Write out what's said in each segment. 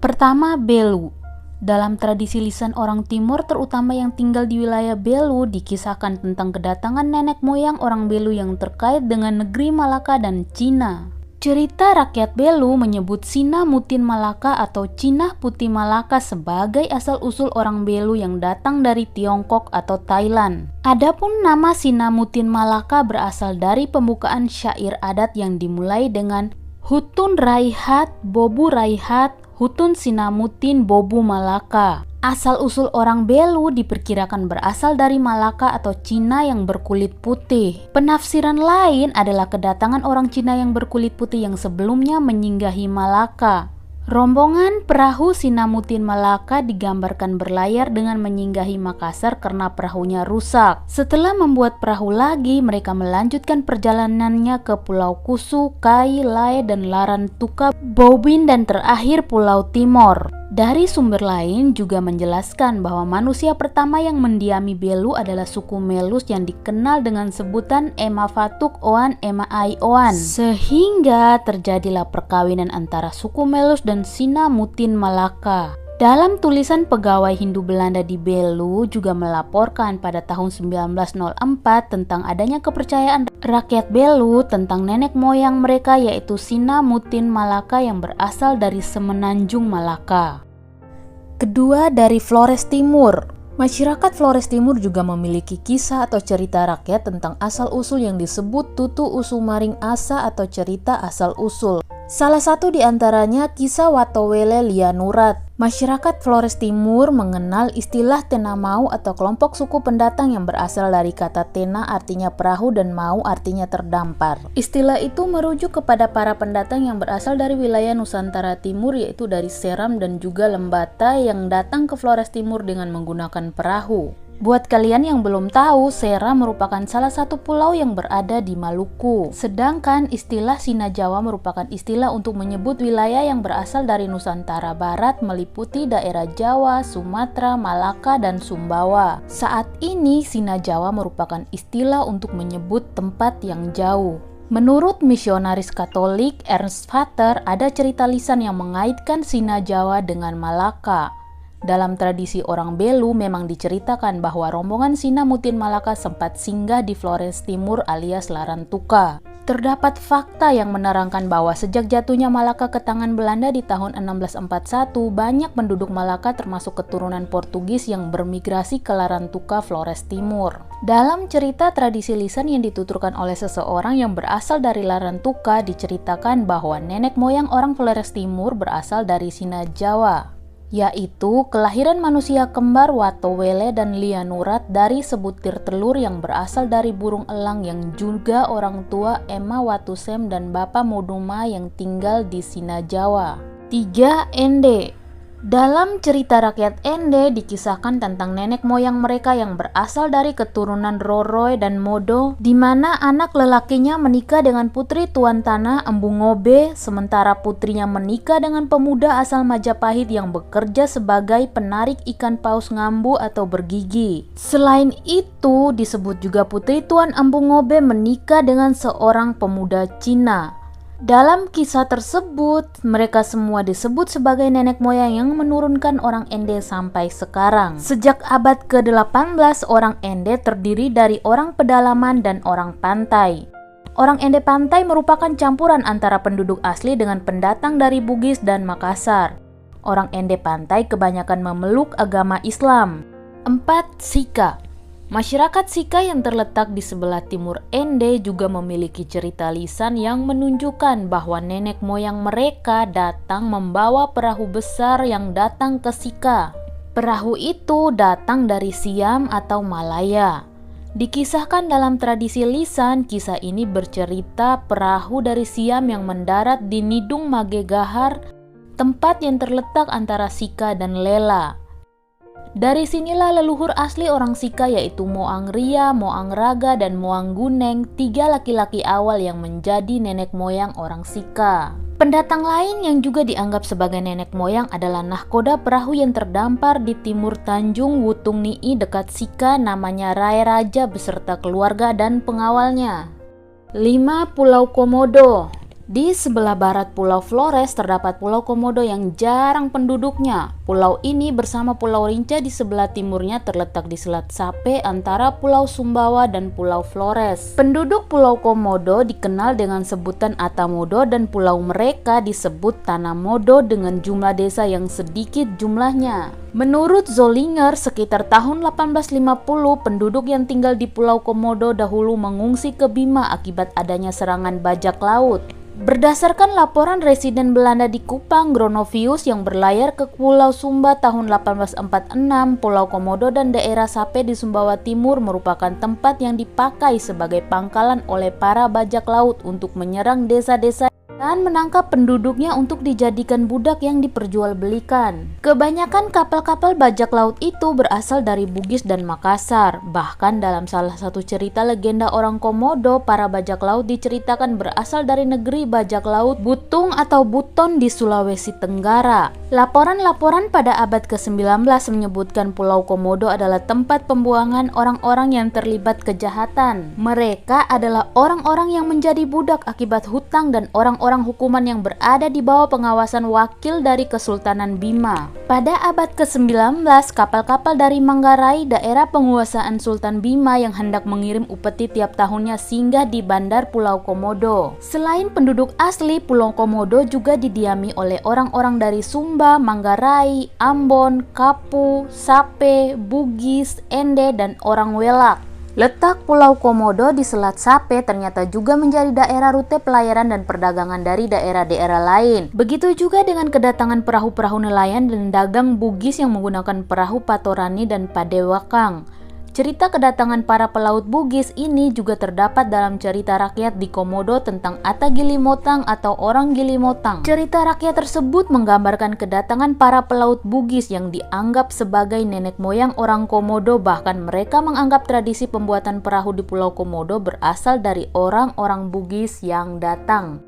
Pertama, Belu. Dalam tradisi lisan orang Timur, terutama yang tinggal di wilayah Belu, dikisahkan tentang kedatangan nenek moyang orang Belu yang terkait dengan negeri Malaka dan Cina. Cerita rakyat Belu menyebut Sina Mutin Malaka atau Cina Putih Malaka sebagai asal-usul orang Belu yang datang dari Tiongkok atau Thailand. Adapun nama Sina Mutin Malaka berasal dari pembukaan syair adat yang dimulai dengan Hutun Raihat, Bobu Raihat, Hutun Sinamutin Bobu Malaka. Asal-usul orang Belu diperkirakan berasal dari Malaka atau Cina yang berkulit putih. Penafsiran lain adalah kedatangan orang Cina yang berkulit putih yang sebelumnya menyinggahi Malaka. Rombongan perahu Sinamutin Malaka digambarkan berlayar dengan menyinggahi Makassar karena perahunya rusak. Setelah membuat perahu lagi, mereka melanjutkan perjalanannya ke Pulau Kusu, Kai, Lae, dan Larantuka, Bobin, dan terakhir Pulau Timor. Dari sumber lain juga menjelaskan bahwa manusia pertama yang mendiami Belu adalah suku Melus yang dikenal dengan sebutan Ema Fatuk Oan Ema Ai Oan. Sehingga terjadilah perkawinan antara suku Melus dan Sina Mutin Malaka. Dalam tulisan pegawai Hindu Belanda di Belu juga melaporkan pada tahun 1904 tentang adanya kepercayaan rakyat Belu tentang nenek moyang mereka yaitu Sina Mutin Malaka yang berasal dari Semenanjung Malaka. Kedua, dari Flores Timur. Masyarakat Flores Timur juga memiliki kisah atau cerita rakyat tentang asal-usul yang disebut Tutu Usumaring Asa atau cerita asal-usul. Salah satu di antaranya kisah Watowele Lianurat. Masyarakat Flores Timur mengenal istilah Tena Mau atau kelompok suku pendatang yang berasal dari kata Tena artinya perahu dan Mau artinya terdampar. Istilah itu merujuk kepada para pendatang yang berasal dari wilayah Nusantara Timur yaitu dari Seram dan juga Lembata yang datang ke Flores Timur dengan menggunakan perahu. Buat kalian yang belum tahu, Seram merupakan salah satu pulau yang berada di Maluku. Sedangkan istilah Sina Jawa merupakan istilah untuk menyebut wilayah yang berasal dari Nusantara Barat meliputi daerah Jawa, Sumatera, Malaka, dan Sumbawa. Saat ini Sina Jawa merupakan istilah untuk menyebut tempat yang jauh. Menurut misionaris Katolik Ernst Vater, ada cerita lisan yang mengaitkan Sina Jawa dengan Malaka. Dalam tradisi orang Belu memang diceritakan bahwa rombongan Sina Mutin Malaka sempat singgah di Flores Timur alias Larantuka. Terdapat fakta yang menerangkan bahwa sejak jatuhnya Malaka ke tangan Belanda di tahun 1641, banyak penduduk Malaka termasuk keturunan Portugis yang bermigrasi ke Larantuka, Flores Timur. Dalam cerita tradisi lisan yang dituturkan oleh seseorang yang berasal dari Larantuka, diceritakan bahwa nenek moyang orang Flores Timur berasal dari Sina Jawa, yaitu kelahiran manusia kembar Watowele dan Lianurat dari sebutir telur yang berasal dari burung elang yang juga orang tua Ema Watusem dan Bapa Moduma yang tinggal di Sina Jawa. 3. Ende. Dalam cerita rakyat Ende dikisahkan tentang nenek moyang mereka yang berasal dari keturunan Roroy dan Modo, di mana anak lelakinya menikah dengan putri tuan tanah Embu Ngobe, sementara putrinya menikah dengan pemuda asal Majapahit yang bekerja sebagai penarik ikan paus ngambu atau bergigi. Selain itu, disebut juga putri tuan Embu Ngobe menikah dengan seorang pemuda Cina. Dalam kisah tersebut, mereka semua disebut sebagai nenek moyang yang menurunkan orang Ende sampai sekarang. Sejak abad ke-18, orang Ende terdiri dari orang pedalaman dan orang pantai. Orang Ende pantai merupakan campuran antara penduduk asli dengan pendatang dari Bugis dan Makassar. Orang Ende pantai kebanyakan memeluk agama Islam. 4. Sika. Masyarakat Sika yang terletak di sebelah timur Ende juga memiliki cerita lisan yang menunjukkan bahwa nenek moyang mereka datang membawa perahu besar yang datang ke Sika. Perahu itu datang dari Siam atau Malaya. Dikisahkan dalam tradisi lisan, kisah ini bercerita perahu dari Siam yang mendarat di Nidung Magegahar, tempat yang terletak antara Sika dan Lela. Dari sinilah leluhur asli orang Sika yaitu Moang Ria, Moang Raga, dan Moang Guneng, 3 laki-laki awal yang menjadi nenek moyang orang Sika. Pendatang lain yang juga dianggap sebagai nenek moyang adalah nahkoda perahu yang terdampar di timur Tanjung Wutung Nii dekat Sika namanya Rai Raja beserta keluarga dan pengawalnya. 5. Pulau Komodo. Di sebelah barat Pulau Flores terdapat Pulau Komodo yang jarang penduduknya. Pulau ini bersama Pulau Rinca di sebelah timurnya terletak di Selat Sape antara Pulau Sumbawa dan Pulau Flores. Penduduk Pulau Komodo dikenal dengan sebutan Atamodo dan pulau mereka disebut Tanamodo dengan jumlah desa yang sedikit jumlahnya. Menurut Zollinger, sekitar tahun 1850 penduduk yang tinggal di Pulau Komodo dahulu mengungsi ke Bima akibat adanya serangan bajak laut. Berdasarkan laporan residen Belanda di Kupang, Gronovius yang berlayar ke Pulau Sumba tahun 1846, Pulau Komodo dan daerah Sape di Sumbawa Timur merupakan tempat yang dipakai sebagai pangkalan oleh para bajak laut untuk menyerang desa-desa dan menangkap penduduknya untuk dijadikan budak yang diperjualbelikan. Kebanyakan kapal-kapal bajak laut itu berasal dari Bugis dan Makassar. Bahkan dalam salah satu cerita legenda orang Komodo, para bajak laut diceritakan berasal dari negeri bajak laut Butung atau Buton di Sulawesi Tenggara. Laporan-laporan pada abad ke-19 menyebutkan Pulau Komodo adalah tempat pembuangan orang-orang yang terlibat kejahatan. Mereka adalah orang-orang yang menjadi budak akibat hutang dan orang-orang hukuman yang berada di bawah pengawasan wakil dari Kesultanan Bima. Pada abad ke-19, kapal-kapal dari Manggarai, daerah penguasaan Sultan Bima yang hendak mengirim upeti tiap tahunnya singgah di bandar Pulau Komodo. Selain penduduk asli, Pulau Komodo juga didiami oleh orang-orang dari Sumba, Manggarai, Ambon, Kapu, Sape, Bugis, Ende, dan orang Welak. Letak Pulau Komodo di Selat Sape ternyata juga menjadi daerah rute pelayaran dan perdagangan dari daerah-daerah lain. Begitu juga dengan kedatangan perahu-perahu nelayan dan dagang Bugis yang menggunakan perahu Patorani dan Padewakang. Cerita kedatangan para pelaut Bugis ini juga terdapat dalam cerita rakyat di Komodo tentang Ata Gilimotang atau orang Gilimotang. Cerita rakyat tersebut menggambarkan kedatangan para pelaut Bugis yang dianggap sebagai nenek moyang orang Komodo, bahkan mereka menganggap tradisi pembuatan perahu di Pulau Komodo berasal dari orang-orang Bugis yang datang.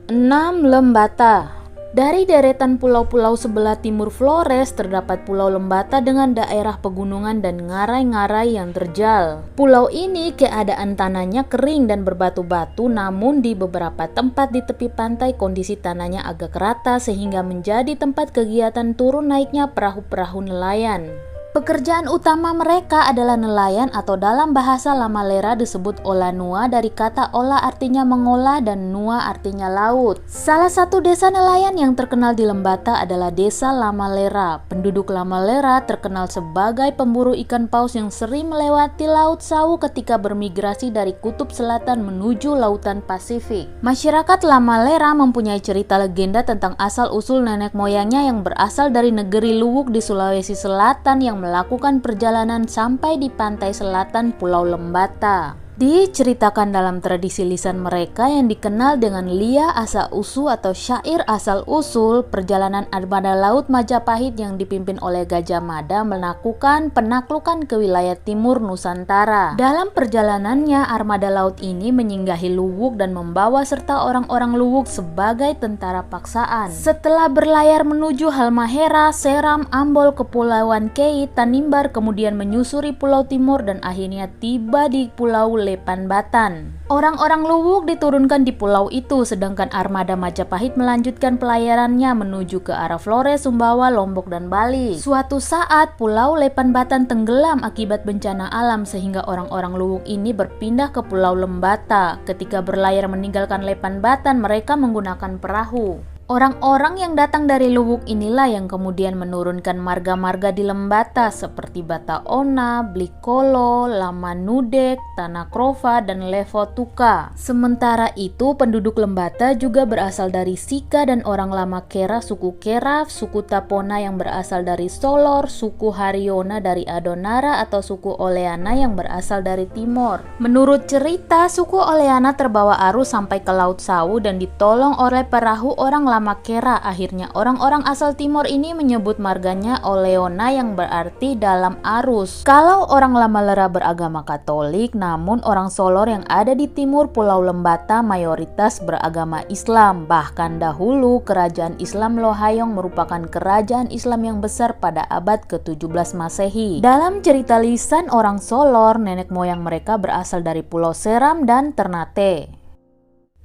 6. Lembata. Dari deretan pulau-pulau sebelah timur Flores terdapat Pulau Lembata dengan daerah pegunungan dan ngarai-ngarai yang terjal. Pulau ini keadaan tanahnya kering dan berbatu-batu, namun di beberapa tempat di tepi pantai kondisi tanahnya agak rata sehingga menjadi tempat kegiatan turun naiknya perahu-perahu nelayan. Pekerjaan utama mereka adalah nelayan atau dalam bahasa Lamalera disebut olah nua dari kata olah artinya mengolah dan nua artinya laut. Salah satu desa nelayan yang terkenal di Lembata adalah desa Lamalera. Penduduk Lamalera terkenal sebagai pemburu ikan paus yang sering melewati Laut Sawu ketika bermigrasi dari kutub selatan menuju lautan Pasifik. Masyarakat Lamalera mempunyai cerita legenda tentang asal-usul nenek moyangnya yang berasal dari negeri Luwuk di Sulawesi Selatan yang melakukan perjalanan sampai di pantai selatan Pulau Lembata. Diceritakan dalam tradisi lisan mereka yang dikenal dengan Lia Asal Usul atau syair asal usul, perjalanan armada laut Majapahit yang dipimpin oleh Gajah Mada melakukan penaklukan ke wilayah timur Nusantara. Dalam perjalanannya, armada laut ini menyinggahi Luwuk dan membawa serta orang-orang Luwuk sebagai tentara paksaan. Setelah berlayar menuju Halmahera, Seram, Ambol, Kepulauan Kei, Tanimbar, kemudian menyusuri Pulau Timur dan akhirnya tiba di Pulau Lepan Batan. Orang-orang Luwuk diturunkan di pulau itu, sedangkan armada Majapahit melanjutkan pelayarannya menuju ke arah Flores, Sumbawa, Lombok, dan Bali. Suatu saat, Pulau Lepan Batan tenggelam akibat bencana alam sehingga orang-orang Luwuk ini berpindah ke Pulau Lembata. Ketika berlayar meninggalkan Lepan Batan, mereka menggunakan perahu. Orang-orang yang datang dari Luwuk inilah yang kemudian menurunkan marga-marga di Lembata seperti Bataona, Blikolo, Lamanudek, Tanah Krova, dan Levotuka. Sementara itu, penduduk Lembata juga berasal dari Sika dan orang lama Kera, suku Keraf, suku Tapona yang berasal dari Solor, suku Hariona dari Adonara atau suku Oleana yang berasal dari Timor. Menurut cerita, suku Oleana terbawa arus sampai ke Laut Sawu dan ditolong oleh perahu orang lama Kera. Akhirnya orang-orang asal timur ini menyebut marganya Oleona yang berarti dalam arus. Kalau orang Lamalera beragama Katolik, namun orang Solor yang ada di timur Pulau Lembata mayoritas beragama Islam. Bahkan dahulu kerajaan Islam Lohayong merupakan kerajaan Islam yang besar pada abad ke-17 Masehi. Dalam cerita lisan orang Solor, nenek moyang mereka berasal dari Pulau Seram dan Ternate.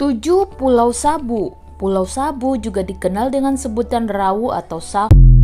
7. Pulau Sabu. Pulau Sabu juga dikenal dengan sebutan Rawu atau Saku.